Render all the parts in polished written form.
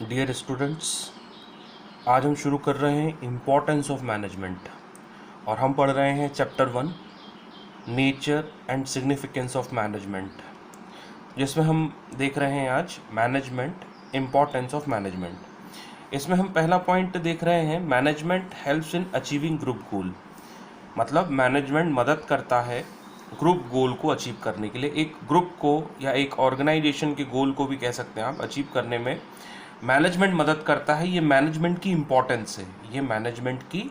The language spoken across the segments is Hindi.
डियर स्टूडेंट्स, आज हम शुरू कर रहे हैं इम्पोर्टेंस ऑफ मैनेजमेंट और हम पढ़ रहे हैं chapter 1 nature and significance of management, जिसमें हम देख रहे हैं आज मैनेजमेंट, इम्पोर्टेंस ऑफ मैनेजमेंट। इसमें हम पहला पॉइंट देख रहे हैं management helps in achieving group गोल। मतलब मैनेजमेंट मदद करता है ग्रुप गोल को अचीव करने के लिए। एक ग्रुप को या एक ऑर्गेनाइजेशन के गोल को भी कह सकते हैं आप अचीव करने में मैनेजमेंट मदद करता है। ये मैनेजमेंट की इम्पोर्टेंस है, ये मैनेजमेंट की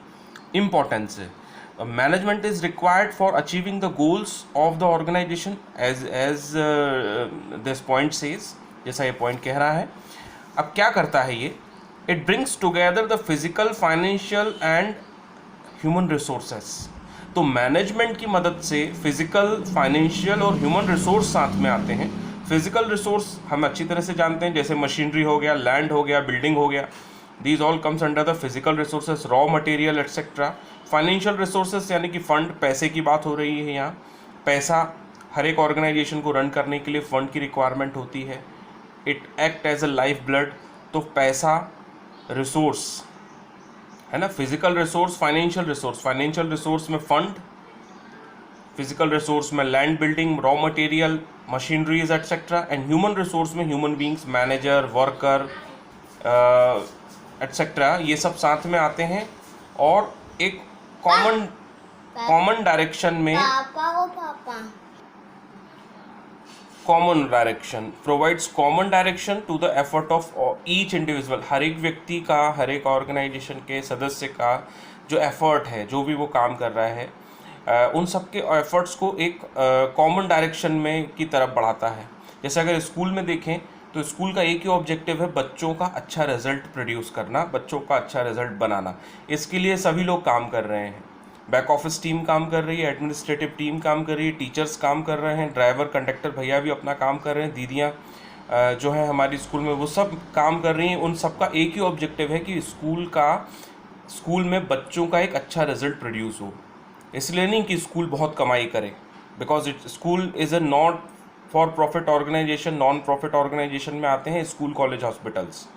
इम्पोर्टेंस है। Management is required for achieving the goals of the organisation as this point says, जैसा ये पॉइंट कह रहा है। अब क्या करता है ये? It brings together the physical, financial and human resources. तो मैनेजमेंट की मदद से फिजिकल, फाइनेंशियल और ह्यूमन रिसोर्स साथ में आते हैं। फिजिकल रिसोर्स हम अच्छी तरह से जानते हैं, जैसे मशीनरी हो गया, लैंड हो गया, बिल्डिंग हो गया, these all comes under the physical resources, raw material etcetera. Financial resources यानी कि फंड, पैसे की बात हो रही है यहाँ। पैसा हर एक ऑर्गेनाइजेशन को रन करने के लिए फंड की रिक्वायरमेंट होती है। It act as a life blood. तो पैसा रिसोर्स है ना, physical resource, financial resource. Financial resource में फंड, फिजिकल रिसोर्स में land, building, raw material, machineries etcetera, and human resource में human beings, manager, worker etcetera, ये सब साथ में आते हैं और एक कॉमन डायरेक्शन में common direction provides common direction to the effort of each individual. हर एक व्यक्ति का, हर एक ऑर्गेनाइजेशन के सदस्य का जो एफर्ट है, जो भी वो काम कर रहा है, उन सब के एफर्ट्स को एक कॉमन डायरेक्शन में की तरफ बढ़ाता है। जैसे अगर स्कूल में देखें तो स्कूल का एक ही ऑब्जेक्टिव है, बच्चों का अच्छा रिजल्ट प्रोड्यूस करना, बच्चों का अच्छा रिजल्ट बनाना। इसके लिए सभी लोग काम कर रहे हैं। बैक ऑफिस टीम काम कर रही है, एडमिनिस्ट्रेटिव टीम काम कर रही है, टीचर्स काम कर रहे हैं, ड्राइवर, कंडक्टर भैया भी अपना काम कर रहे हैं, दीदियाँ जो है हमारी स्कूल में वो सब काम कर रही हैं। उन सब का एक ही ऑब्जेक्टिव है कि स्कूल में बच्चों का एक अच्छा रिजल्ट प्रोड्यूस हो। इसलिए नहीं कि स्कूल बहुत कमाई करे, because school is a not for profit organisation. Non profit organisation में आते हैं स्कूल, कॉलेज, हॉस्पिटल्स।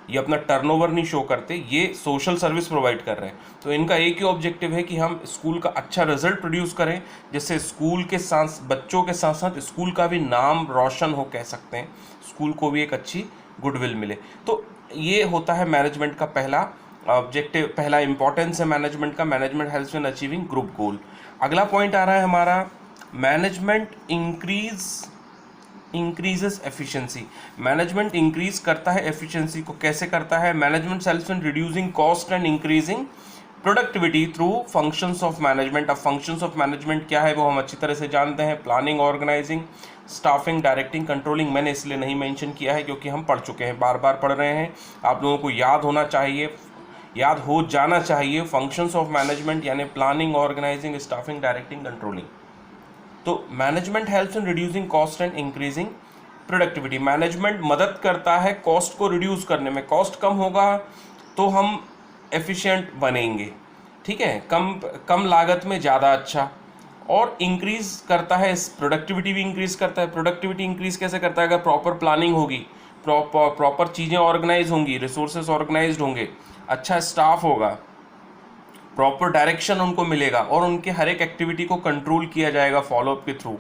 ये अपना टर्नओवर नहीं शो करते, ये सोशल सर्विस प्रोवाइड कर रहे हैं। तो इनका एक ही ऑब्जेक्टिव है कि हम स्कूल का अच्छा रिजल्ट प्रोड्यूस करें, जिससे स्कूल के साथ, बच्चों के साथ साथ स्कूल का भी नाम रोशन हो, कह सकते हैं, स्कूल को भी एक अच्छी गुडविल मिले। तो ये होता है मैनेजमेंट का पहला ऑब्जेक्टिव, पहला इंपॉर्टेंस है मैनेजमेंट का। Management helps in achieving group goal. अगला पॉइंट आ रहा है हमारा, management increases efficiency. Management increase करता है एफिशिएंसी को। कैसे करता है? Management helps in reducing cost and increasing productivity through functions of management. अब फंक्शंस ऑफ मैनेजमेंट क्या है वो हम अच्छी तरह से जानते हैं। Planning, organising, staffing, directing, controlling. मैंने इसलिए नहीं मेंशन किया है क्योंकि हम पढ़ चुके हैं, बार बार पढ़ रहे हैं, आप लोगों को याद होना चाहिए, याद हो जाना चाहिए। फंक्शंस ऑफ मैनेजमेंट यानी planning, organising, staffing, directing, controlling. तो management helps in reducing cost and increasing productivity. Management मदद करता है कॉस्ट को रिड्यूस करने में। कॉस्ट कम होगा तो हम एफिशिएंट बनेंगे, ठीक है, कम लागत में ज़्यादा अच्छा। और इंक्रीज करता है, प्रोडक्टिविटी भी इंक्रीज करता है। प्रोडक्टिविटी इंक्रीज कैसे करता है? अगर प्रॉपर प्लानिंग होगी, प्रॉपर चीज़ें ऑर्गेनाइज होंगी, रिसोर्सेज ऑर्गेनाइज्ड होंगे, अच्छा स्टाफ होगा, प्रॉपर डायरेक्शन उनको मिलेगा और उनके हर एक एक्टिविटी को कंट्रोल किया जाएगा फॉलोअप के थ्रू,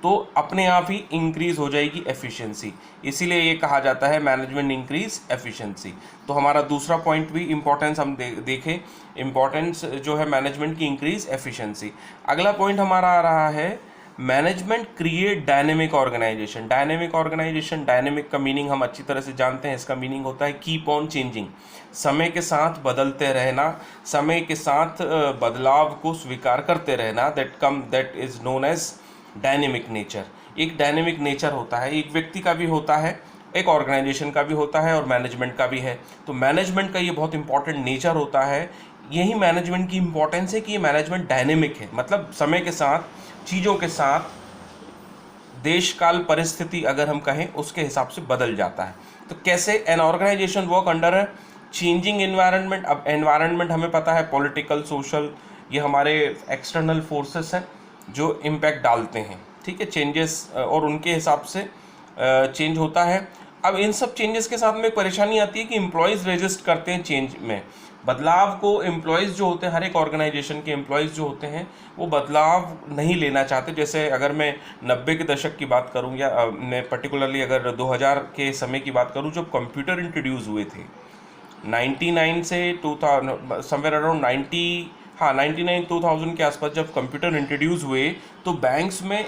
तो अपने आप ही इंक्रीज हो जाएगी एफिशिएंसी। इसीलिए ये कहा जाता है मैनेजमेंट इंक्रीज एफिशिएंसी। तो हमारा दूसरा पॉइंट भी इंपॉर्टेंस हम देखें, इंपॉर्टेंस जो है मैनेजमेंट की इंक्रीज एफिशिएंसी। अगला पॉइंट हमारा आ रहा है management create dynamic organisation. Dynamic organisation, dynamic का मीनिंग हम अच्छी तरह से जानते हैं। इसका मीनिंग होता है कीप ऑन चेंजिंग, समय के साथ बदलते रहना, समय के साथ बदलाव को स्वीकार करते रहना। That is known as dynamic nature. एक डायनेमिक नेचर होता है, एक व्यक्ति का भी होता है, एक ऑर्गेनाइजेशन का भी होता है और मैनेजमेंट का भी है। तो मैनेजमेंट का ये बहुत इंपॉर्टेंट नेचर होता है। यही मैनेजमेंट की इंपॉर्टेंस है कि ये मैनेजमेंट डायनेमिक है, मतलब समय के साथ, चीज़ों के साथ, देश काल परिस्थिति अगर हम कहें उसके हिसाब से बदल जाता है। तो कैसे? An organisation work under a changing environment. अब एनवायरनमेंट हमें पता है, पॉलिटिकल, सोशल, ये हमारे एक्सटर्नल फोर्सेस हैं जो इम्पैक्ट डालते हैं, ठीक है, चेंजेस, और उनके हिसाब से चेंज होता है। अब इन सब चेंजेस के साथ में एक परेशानी आती है कि एम्प्लॉयज़ रेजिस्ट करते हैं चेंज में, बदलाव को एम्प्लॉयज़ जो होते हैं, हर एक ऑर्गेनाइजेशन के एम्प्लॉयज़ जो होते हैं वो बदलाव नहीं लेना चाहते। जैसे अगर मैं 90 के दशक की बात करूं या मैं पर्टिकुलरली अगर 2000 के समय की बात करूं, जब कंप्यूटर इंट्रोड्यूस हुए थे 99 से 2000 समवेयर अराउंड 90, हाँ 99 2000 के आसपास जब कंप्यूटर इंट्रोड्यूस हुए तो बैंक्स में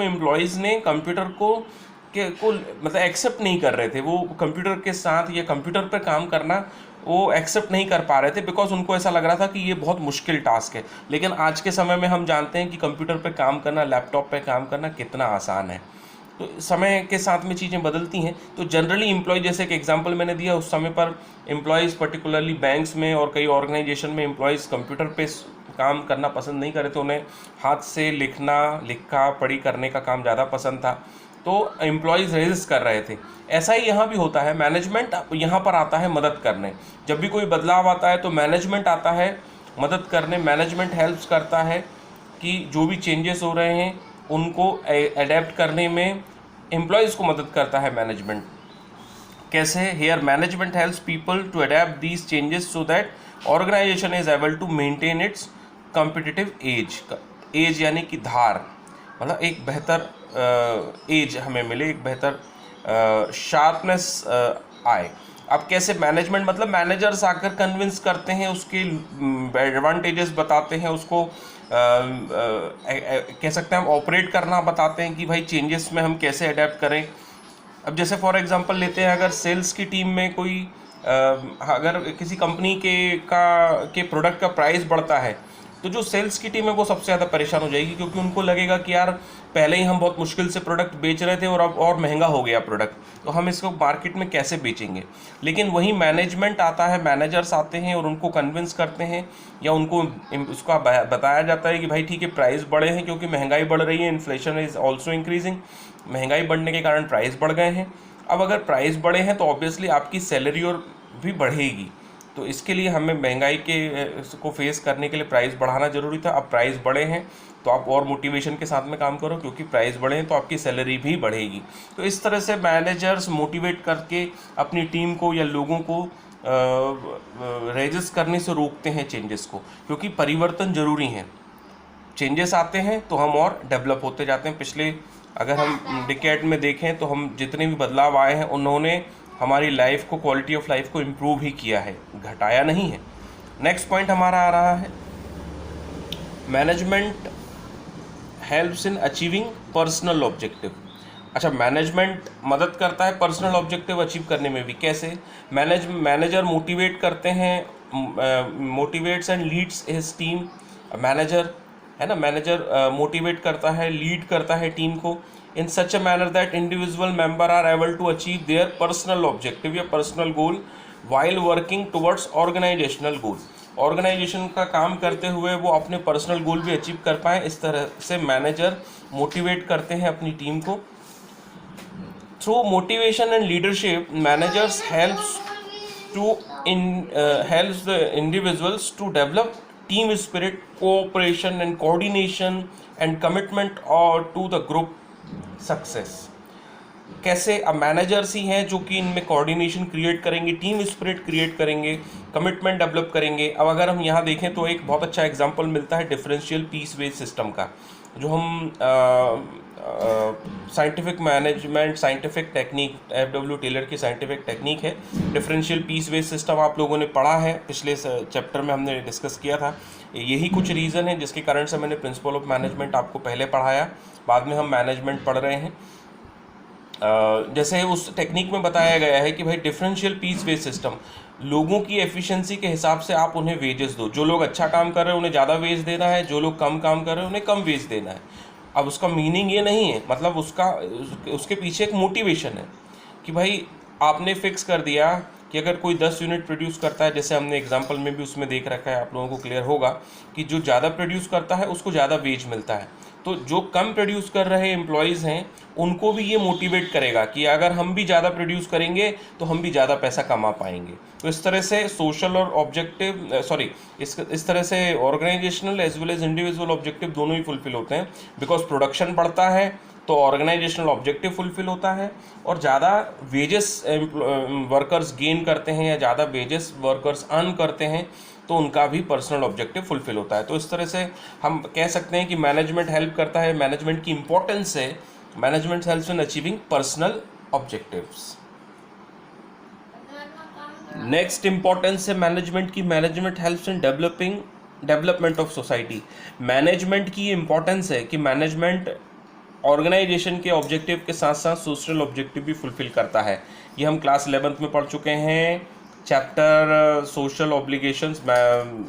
एम्प्लॉयज़ ने कंप्यूटर को मतलब एक्सेप्ट नहीं कर रहे थे। वो कंप्यूटर के साथ या कंप्यूटर पर काम करना वो एक्सेप्ट नहीं कर पा रहे थे, बिकॉज उनको ऐसा लग रहा था कि ये बहुत मुश्किल टास्क है। लेकिन आज के समय में हम जानते हैं कि कंप्यूटर पे काम करना, लैपटॉप पे काम करना कितना आसान है। तो समय के साथ में चीज़ें बदलती हैं। तो जनरली एम्प्लॉय, जैसे एक एग्जांपल मैंने दिया, उस समय पर एम्प्लॉयज़ पर्टिकुलरली बैंक्स में और कई ऑर्गेनाइजेशन में एम्प्लॉयज़ कंप्यूटर पे काम करना पसंद नहीं कर रहे थे। उन्हें हाथ से लिखा पढ़ी करने का काम ज़्यादा पसंद था, तो एम्प्लॉयज़ रेजिस्ट कर रहे थे। ऐसा ही यहाँ भी होता है। मैनेजमेंट यहाँ पर आता है मदद करने। जब भी कोई बदलाव आता है तो मैनेजमेंट आता है मदद करने। मैनेजमेंट हेल्प्स करता है कि जो भी चेंजेस हो रहे हैं उनको अडेप्ट करने में एम्प्लॉयज़ को मदद करता है मैनेजमेंट। कैसे? Here management helps people to adapt these changes so that organisation is able to maintain its competitive edge यानी कि धार, मतलब एक बेहतर एज हमें मिले, एक बेहतर शार्पनेस आए। अब कैसे? मैनेजमेंट मतलब मैनेजर्स आकर कन्विंस करते हैं, उसके एडवांटेजेस बताते हैं, उसको कह सकते हैं हम ऑपरेट करना बताते हैं कि भाई चेंजेस में हम कैसे अडेप्ट करें। अब जैसे फॉर एग्जांपल लेते हैं, अगर सेल्स की टीम में कोई अगर किसी कंपनी के प्रोडक्ट का प्राइस बढ़ता है तो जो सेल्स की टीम है वो सबसे ज़्यादा परेशान हो जाएगी, क्योंकि उनको लगेगा कि यार पहले ही हम बहुत मुश्किल से प्रोडक्ट बेच रहे थे और अब और महंगा हो गया प्रोडक्ट, तो हम इसको मार्केट में कैसे बेचेंगे। लेकिन वही मैनेजमेंट आता है, मैनेजर्स आते हैं और उनको कन्विंस करते हैं या उनको उसका बताया जाता है कि भाई ठीक है प्राइस बढ़े हैं क्योंकि महंगाई बढ़ रही है, इन्फ्लेशन इज़ ऑल्सो इंक्रीजिंग, महंगाई बढ़ने के कारण प्राइस बढ़ गए हैं। अब अगर प्राइस बढ़े हैं तो ऑब्वियसली आपकी सैलरी और भी बढ़ेगी, तो इसके लिए हमें महंगाई को फेस करने के लिए प्राइस बढ़ाना ज़रूरी था। अब प्राइस बढ़े हैं तो आप और मोटिवेशन के साथ में काम करो, क्योंकि प्राइस बढ़े हैं तो आपकी सैलरी भी बढ़ेगी। तो इस तरह से मैनेजर्स मोटिवेट करके अपनी टीम को या लोगों को रेजिस्ट करने से रोकते हैं चेंजेस को, क्योंकि परिवर्तन ज़रूरी है। चेंजेस आते हैं तो हम और डेवलप होते जाते हैं। पिछले अगर हम डिकेड में देखें तो हम जितने भी बदलाव आए हैं उन्होंने हमारी लाइफ को, क्वालिटी ऑफ लाइफ को इम्प्रूव ही किया है, घटाया नहीं है। नेक्स्ट पॉइंट हमारा आ रहा है, management helps in achieving personal objective. अच्छा, मैनेजमेंट मदद करता है पर्सनल ऑब्जेक्टिव अचीव करने में भी। कैसे? मैनेजर मोटिवेट करते हैं, motivates and leads his team. Manager है ना, मैनेजर मोटिवेट करता है, लीड करता है टीम को in such a manner that individual member are able to achieve their personal objective या personal goal while working towards organizational goal। Organisation का काम करते हुए वो अपने पर्सनल गोल भी अचीव कर पाएँ। इस तरह से मैनेजर मोटिवेट करते हैं अपनी टीम को। Through motivation and leadership managers helps the individuals to develop team spirit, cooperation and coordination and commitment और टू द ग्रुप सक्सेस। कैसे? अब मैनेजर्स ही हैं जो कि इनमें कोऑर्डिनेशन क्रिएट करेंगे, टीम स्पिरिट क्रिएट करेंगे, कमिटमेंट डेवलप करेंगे। अब अगर हम यहाँ देखें तो एक बहुत अच्छा एग्जांपल मिलता है डिफरेंशियल पीस वेज सिस्टम का, जो हम scientific management, scientific technique, F.W. Taylor की साइंटिफिक टेक्निक है डिफरेंशियल पीस वेज सिस्टम। आप लोगों ने पढ़ा है, पिछले चैप्टर में हमने डिस्कस किया था। यही कुछ रीज़न है जिसके कारण से मैंने प्रिंसिपल ऑफ मैनेजमेंट आपको पहले पढ़ाया, बाद में हम मैनेजमेंट पढ़ रहे हैं। जैसे उस टेक्निक में बताया गया है कि भाई डिफरेंशियल पीस वेज सिस्टम, लोगों की एफिशिएंसी के हिसाब से आप उन्हें वेजेस दो। जो लोग अच्छा काम कर रहे हैं उन्हें ज़्यादा वेज देना है, जो लोग कम काम कर रहे हैं उन्हें कम वेज देना है। अब उसका मीनिंग ये नहीं है, मतलब उसके पीछे एक मोटिवेशन है कि भाई आपने फिक्स कर दिया कि अगर कोई 10 यूनिट प्रोड्यूस करता है, जैसे हमने एग्जांपल में भी उसमें देख रखा है, आप लोगों को क्लियर होगा कि जो ज़्यादा प्रोड्यूस करता है उसको ज़्यादा वेज मिलता है। तो जो कम प्रोड्यूस कर रहे एम्प्लॉयज़ हैं उनको भी ये मोटिवेट करेगा कि अगर हम भी ज़्यादा प्रोड्यूस करेंगे तो हम भी ज़्यादा पैसा कमा पाएंगे। तो इस तरह से सोशल और इस तरह से organisational as well as individual objective दोनों ही फुलफिल होते हैं, बिकॉज प्रोडक्शन बढ़ता है तो ऑर्गेनाइजेशनल ऑब्जेक्टिव फुलफिल होता है, और ज़्यादा वेजेस वर्कर्स गेन करते हैं या ज़्यादा वेजेस वर्कर्स अर्न करते हैं तो उनका भी पर्सनल ऑब्जेक्टिव फुलफिल होता है। तो इस तरह से हम कह सकते हैं कि मैनेजमेंट हेल्प करता है, मैनेजमेंट की इंपॉर्टेंस है, management helps in achieving personal objectives. Next importance है मैनेजमेंट की, management helps in development of society. Management की इंपॉर्टेंस है कि मैनेजमेंट ऑर्गेनाइजेशन के ऑब्जेक्टिव के साथ साथ सोशल ऑब्जेक्टिव भी फुलफिल करता है। ये हम क्लास 11th में पढ़ चुके हैं, chapter social obligations,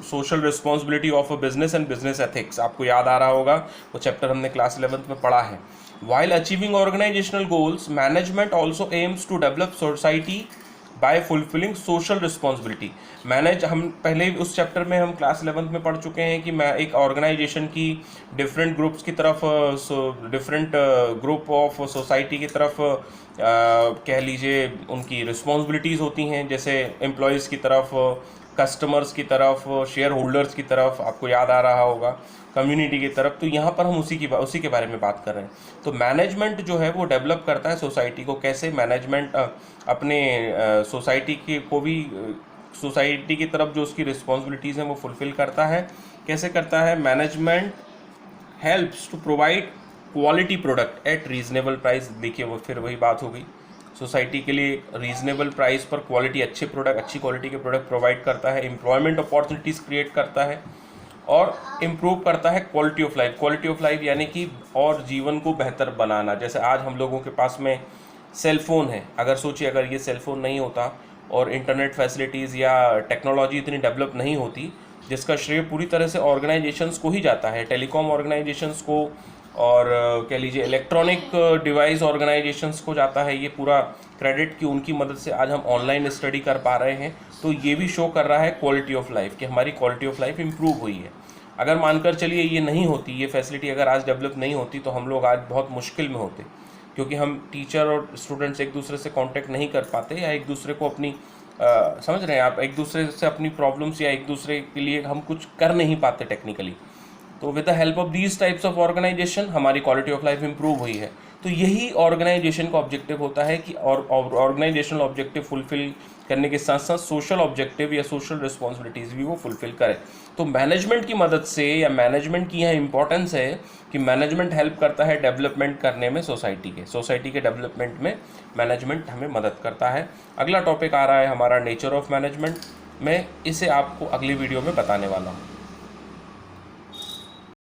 social responsibility of a business and business ethics, आपको याद आ रहा होगा, वो चैप्टर हमने क्लास 11th में पढ़ा है। While achieving organisational goals, management also aims to develop society by fulfilling social responsibility. हम पहले उस चैप्टर में हम क्लास 11th में पढ़ चुके हैं कि मैं एक ऑर्गेनाइजेशन की डिफरेंट ग्रुप्स की तरफ, डिफरेंट ग्रुप ऑफ सोसाइटी की तरफ कह लीजिए उनकी रिस्पॉन्सिबिलिटीज़ होती हैं, जैसे एम्प्लॉयज़ की तरफ, कस्टमर्स की तरफ, शेयर होल्डर्स की तरफ, आपको याद आ रहा होगा, कम्युनिटी की तरफ। तो यहाँ पर हम उसी के बारे में बात कर रहे हैं। तो मैनेजमेंट जो है वो डेवलप करता है सोसाइटी को। कैसे मैनेजमेंट अपने सोसाइटी की को भी सोसाइटी की तरफ जो उसकी रिस्पॉन्सिबिलिटीज़ हैं वो फुलफ़िल करता है। कैसे करता है? Management helps to provide quality product at reasonable price. देखिए वो फिर वही बात हो गई, सोसाइटी के लिए रीजनेबल प्राइस पर क्वालिटी, अच्छी क्वालिटी के प्रोडक्ट प्रोवाइड करता है, एम्प्लॉयमेंट अपॉर्चुनिटीज़ क्रिएट करता है और इम्प्रूव करता है quality of life. Quality of life यानी कि और जीवन को बेहतर बनाना। जैसे आज हम लोगों के पास में सेल फ़ोन है, अगर सोचिए अगर ये सेल फ़ोन नहीं होता और इंटरनेट फैसिलिटीज़ या टेक्नोलॉजी इतनी डेवलप नहीं होती, जिसका श्रेय पूरी तरह से ऑर्गेनाइजेशंस को ही जाता है, टेलीकॉम ऑर्गेनाइजेशंस को और कह लीजिए इलेक्ट्रॉनिक डिवाइस ऑर्गेनाइजेशंस को जाता है ये पूरा क्रेडिट कि उनकी मदद से आज हम ऑनलाइन स्टडी कर पा रहे हैं। तो ये भी शो कर रहा है क्वालिटी ऑफ लाइफ, कि हमारी क्वालिटी ऑफ लाइफ इम्प्रूव हुई है। अगर मानकर चलिए ये नहीं होती, ये फैसिलिटी अगर आज डेवलप नहीं होती तो हम लोग आज बहुत मुश्किल में होते, क्योंकि हम टीचर और स्टूडेंट्स एक दूसरे से कांटेक्ट नहीं कर पाते, या एक दूसरे को अपनी समझ रहे हैं आप, एक दूसरे से अपनी प्रॉब्लम्स या एक दूसरे के लिए हम कुछ कर नहीं पाते टेक्निकली। तो with the help of these types of organisation हमारी क्वालिटी ऑफ लाइफ इंप्रूव हुई है। तो यही ऑर्गेनाइजेशन का ऑब्जेक्टिव होता है कि ऑर्गेनाइजेशनल ऑब्जेक्टिव फुलफिल करने के साथ साथ सोशल ऑब्जेक्टिव या सोशल रिस्पॉन्सिबिलिटीज़ भी वो फुलफिल करे। तो मैनेजमेंट की मदद से, या मैनेजमेंट की यह इंपॉर्टेंस है कि मैनेजमेंट हेल्प करता है डेवलपमेंट करने में, सोसाइटी के डेवलपमेंट में मैनेजमेंट हमें मदद करता है। अगला टॉपिक आ रहा है हमारा नेचर ऑफ मैनेजमेंट। मैं इसे आपको अगली वीडियो में बताने वाला हूँ।